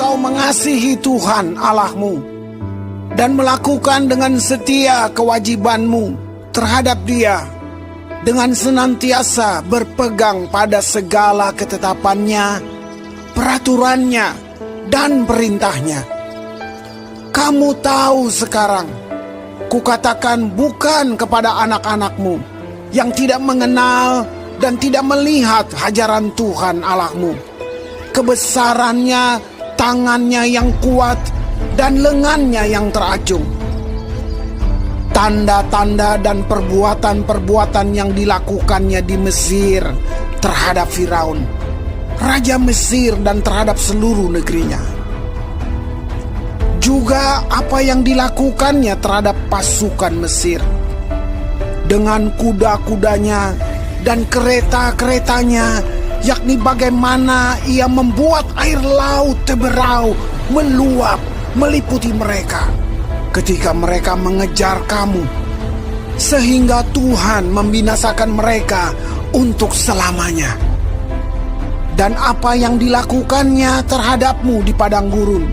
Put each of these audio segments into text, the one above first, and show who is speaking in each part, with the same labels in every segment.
Speaker 1: engkau mengasihi Tuhan Allahmu dan melakukan dengan setia kewajibanmu terhadap Dia, dengan senantiasa berpegang pada segala ketetapannya, peraturannya, dan perintahnya. Kamu tahu sekarang, kukatakan bukan kepada anak-anakmu yang tidak mengenal dan tidak melihat hajaran Tuhan Allahmu, kebesarannya, tangannya yang kuat, dan lengannya yang teracung. Tanda-tanda dan perbuatan-perbuatan yang dilakukannya di Mesir terhadap Firaun, raja Mesir, dan terhadap seluruh negerinya. Juga apa yang dilakukannya terhadap pasukan Mesir, dengan kuda-kudanya dan kereta-keretanya, yakni bagaimana ia membuat air laut Teberau meluap meliputi mereka ketika mereka mengejar kamu, sehingga Tuhan membinasakan mereka untuk selamanya. Dan apa yang dilakukannya terhadapmu di padang gurun,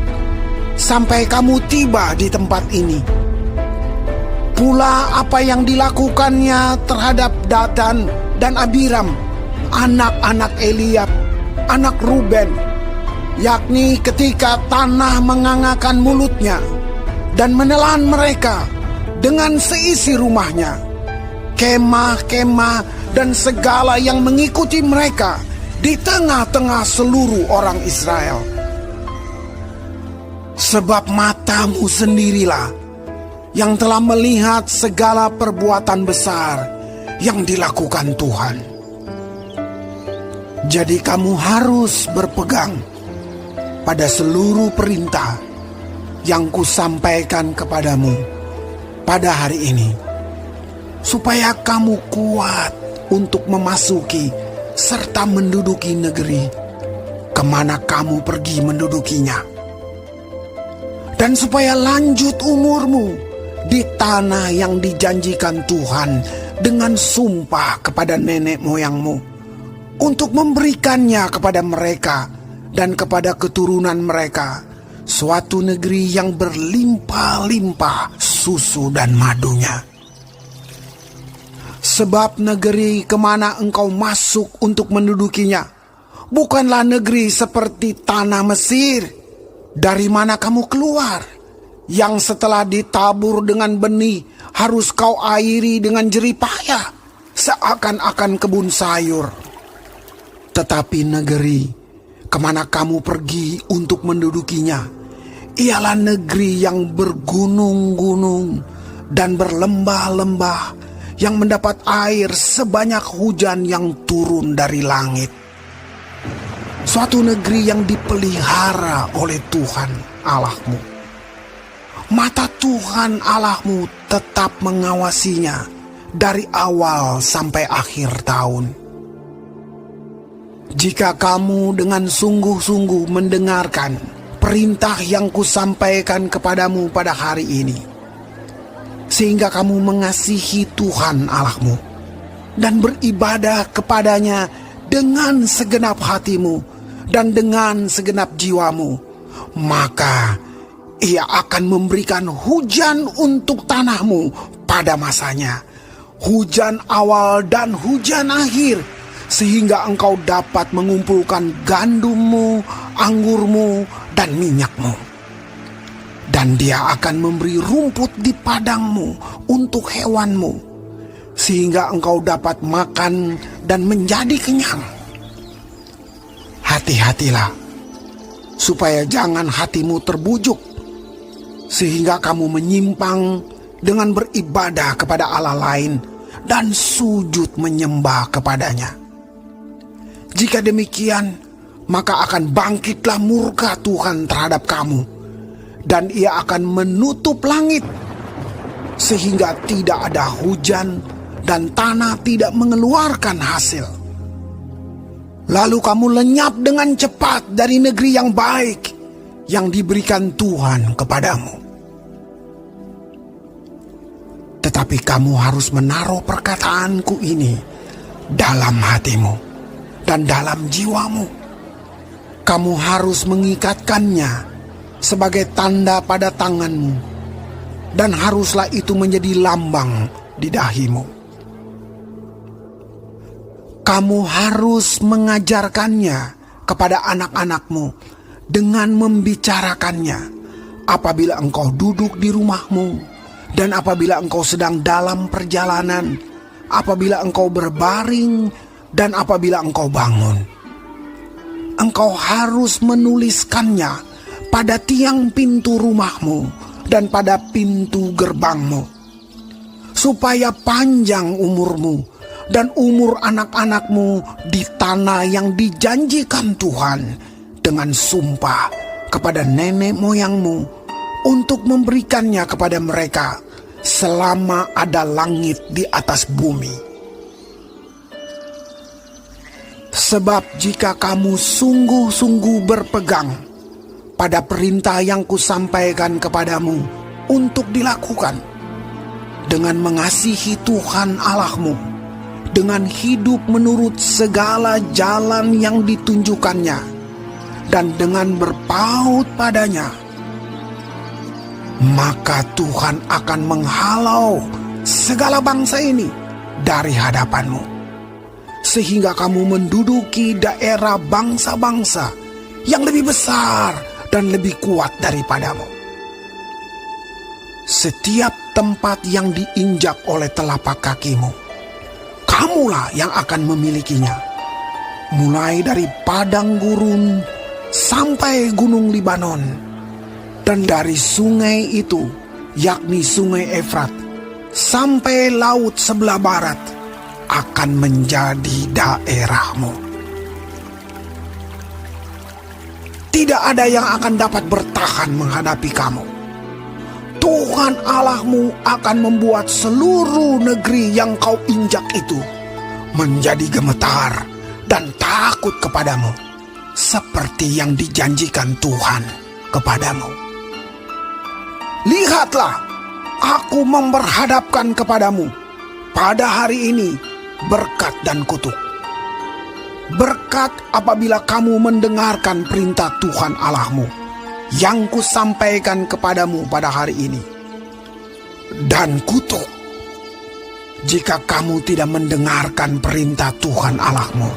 Speaker 1: sampai kamu tiba di tempat ini. Pula apa yang dilakukannya terhadap Datan dan Abiram, anak-anak Eliab, anak Ruben, yakni ketika tanah mengangakan mulutnya dan menelan mereka dengan seisi rumahnya, kemah-kemah dan segala yang mengikuti mereka di tengah-tengah seluruh orang Israel. Sebab matamu sendirilah yang telah melihat segala perbuatan besar yang dilakukan Tuhan. Jadi kamu harus berpegang pada seluruh perintah yang kusampaikan kepadamu pada hari ini, supaya kamu kuat untuk memasuki serta menduduki negeri kemana kamu pergi mendudukinya, dan supaya lanjut umurmu di tanah yang dijanjikan Tuhan dengan sumpah kepada nenek moyangmu, untuk memberikannya kepada mereka dan kepada keturunan mereka, suatu negeri yang berlimpah-limpah susu dan madunya. Sebab negeri kemana engkau masuk untuk mendudukinya bukanlah negeri seperti tanah Mesir, dari mana kamu keluar, yang setelah ditabur dengan benih harus kau airi dengan jerih payah, seakan-akan kebun sayur. Tetapi negeri kemana kamu pergi untuk mendudukinya ialah negeri yang bergunung-gunung dan berlembah-lembah, yang mendapat air sebanyak hujan yang turun dari langit. Suatu negeri yang dipelihara oleh Tuhan Allahmu. Mata Tuhan Allahmu tetap mengawasinya dari awal sampai akhir tahun. Jika kamu dengan sungguh-sungguh mendengarkan perintah yang kusampaikan kepadamu pada hari ini, sehingga kamu mengasihi Tuhan Allahmu dan beribadah kepadanya dengan segenap hatimu dan dengan segenap jiwamu, maka Ia akan memberikan hujan untuk tanahmu pada masanya, hujan awal dan hujan akhir, sehingga engkau dapat mengumpulkan gandummu, anggurmu, dan minyakmu. Dan Dia akan memberi rumput di padangmu untuk hewanmu, sehingga engkau dapat makan dan menjadi kenyang. Hati-hatilah, supaya jangan hatimu terbujuk, sehingga kamu menyimpang dengan beribadah kepada Allah lain dan sujud menyembah kepadanya. Jika demikian, maka akan bangkitlah murka Tuhan terhadap kamu, dan Ia akan menutup langit sehingga tidak ada hujan dan tanah tidak mengeluarkan hasil. Lalu kamu lenyap dengan cepat dari negeri yang baik yang diberikan Tuhan kepadamu. Tetapi kamu harus menaruh perkataanku ini dalam hatimu dan dalam jiwamu, Kamu harus mengikatkannya sebagai tanda pada tanganmu, dan haruslah itu menjadi lambang di dahimu. Kamu harus mengajarkannya kepada anak-anakmu dengan membicarakannya apabila engkau duduk di rumahmu, dan apabila engkau sedang dalam perjalanan, apabila engkau berbaring, dan apabila engkau bangun. Engkau harus menuliskannya pada tiang pintu rumahmu dan pada pintu gerbangmu, supaya panjang umurmu dan umur anak-anakmu di tanah yang dijanjikan Tuhan dengan sumpah kepada nenek moyangmu untuk memberikannya kepada mereka selama ada langit di atas bumi. Sebab jika kamu sungguh-sungguh berpegang pada perintah yang kusampaikan kepadamu untuk dilakukan, dengan mengasihi Tuhan Allahmu, dengan hidup menurut segala jalan yang ditunjukkannya, dan dengan berpaut padanya, maka Tuhan akan menghalau segala bangsa ini dari hadapanmu, sehingga kamu menduduki daerah bangsa-bangsa yang lebih besar dan lebih kuat daripadamu. Setiap tempat yang diinjak oleh telapak kakimu, kamulah yang akan memilikinya, mulai dari padang gurun sampai gunung Libanon, dan dari sungai itu, yakni sungai Efrat, sampai laut sebelah barat, akan menjadi daerahmu. Tidak ada yang akan dapat bertahan menghadapi kamu. Tuhan Allahmu akan membuat seluruh negeri yang kau injak itu menjadi gemetar dan takut kepadamu, seperti yang dijanjikan Tuhan kepadamu. Lihatlah, aku memperhadapkan kepadamu pada hari ini berkat dan kutuk. Berkat apabila kamu mendengarkan perintah Tuhan Allahmu yang kusampaikan kepadamu pada hari ini. Dan kutuk jika kamu tidak mendengarkan perintah Tuhan Allahmu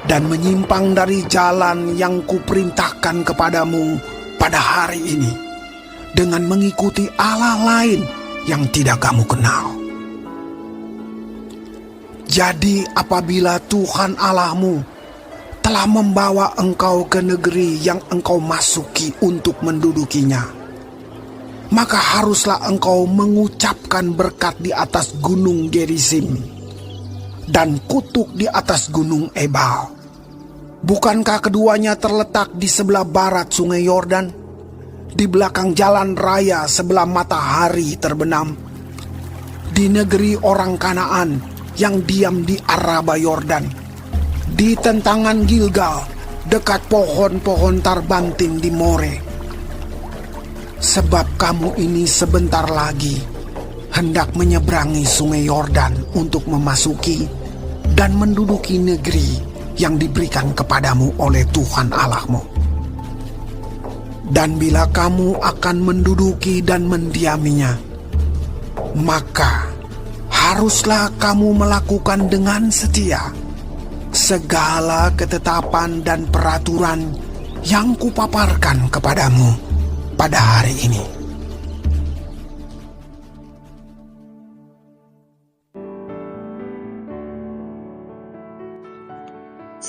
Speaker 1: dan menyimpang dari jalan yang kuperintahkan kepadamu pada hari ini, dengan mengikuti Allah lain yang tidak kamu kenal. Jadi apabila Tuhan Allahmu telah membawa engkau ke negeri yang engkau masuki untuk mendudukinya, maka haruslah engkau mengucapkan berkat di atas gunung Gerizim dan kutuk di atas gunung Ebal. Bukankah keduanya terletak di sebelah barat sungai Yordan, di belakang jalan raya sebelah matahari terbenam, di negeri orang Kanaan yang diam di Araba Yordan, di tentangan Gilgal, dekat pohon-pohon tarbantin di More? Sebab kamu ini sebentar lagi hendak menyeberangi sungai Yordan untuk memasuki dan menduduki negeri yang diberikan kepadamu oleh Tuhan Allahmu. Dan bila kamu akan menduduki dan mendiaminya, maka haruslah kamu melakukan dengan setia segala ketetapan dan peraturan yang kupaparkan kepadamu pada hari ini.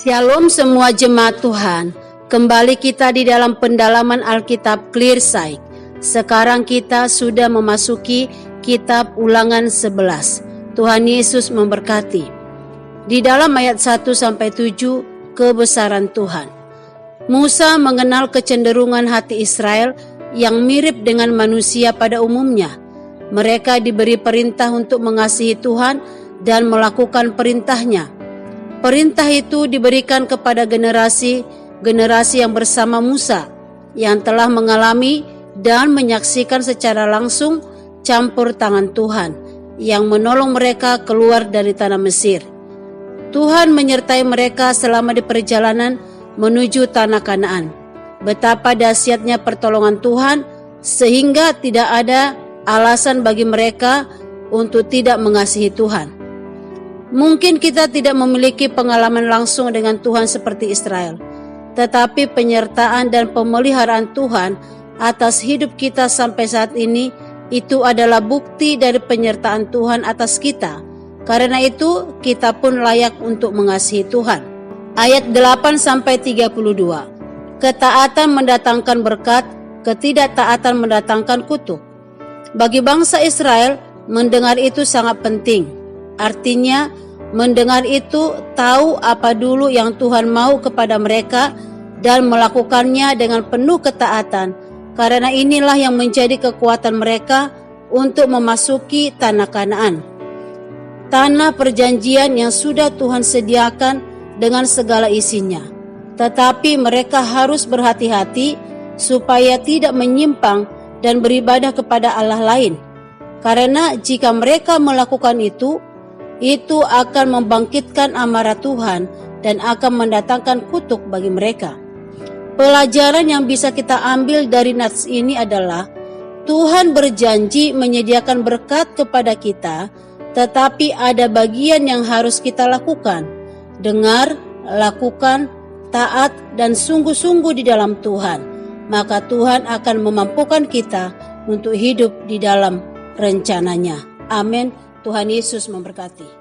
Speaker 2: Shalom semua jemaat Tuhan. Kembali kita di dalam pendalaman Alkitab Clearsight. Sekarang kita sudah memasuki kitab Ulangan 11. Tuhan Yesus memberkati. Di dalam ayat 1-7, kebesaran Tuhan. Musa mengenal kecenderungan hati Israel yang mirip dengan manusia pada umumnya. Mereka diberi perintah untuk mengasihi Tuhan dan melakukan perintahnya. Perintah itu diberikan kepada generasi yang bersama Musa, yang telah mengalami dan menyaksikan secara langsung campur tangan Tuhan yang menolong mereka keluar dari tanah Mesir. Tuhan menyertai mereka selama di perjalanan menuju tanah Kanaan. Betapa dahsyatnya pertolongan Tuhan sehingga tidak ada alasan bagi mereka untuk tidak mengasihi Tuhan. Mungkin kita tidak memiliki pengalaman langsung dengan Tuhan seperti Israel, tetapi penyertaan dan pemeliharaan Tuhan atas hidup kita sampai saat ini itu adalah bukti dari penyertaan Tuhan atas kita. Karena itu kita pun layak untuk mengasihi Tuhan. Ayat 8-32. Ketaatan mendatangkan berkat, ketidaktaatan mendatangkan kutuk. Bagi bangsa Israel, mendengar itu sangat penting. Artinya, mendengar itu tahu apa dulu yang Tuhan mau kepada mereka dan melakukannya dengan penuh ketaatan. Karena inilah yang menjadi kekuatan mereka untuk memasuki tanah Kanaan. Tanah perjanjian yang sudah Tuhan sediakan dengan segala isinya. Tetapi mereka harus berhati-hati supaya tidak menyimpang dan beribadah kepada Allah lain. Karena jika mereka melakukan itu akan membangkitkan amarah Tuhan dan akan mendatangkan kutuk bagi mereka. Pelajaran yang bisa kita ambil dari nats ini adalah Tuhan berjanji menyediakan berkat kepada kita, tetapi ada bagian yang harus kita lakukan. Dengar, lakukan, taat, dan sungguh-sungguh di dalam Tuhan. Maka Tuhan akan memampukan kita untuk hidup di dalam rencananya. Amin. Tuhan Yesus memberkati.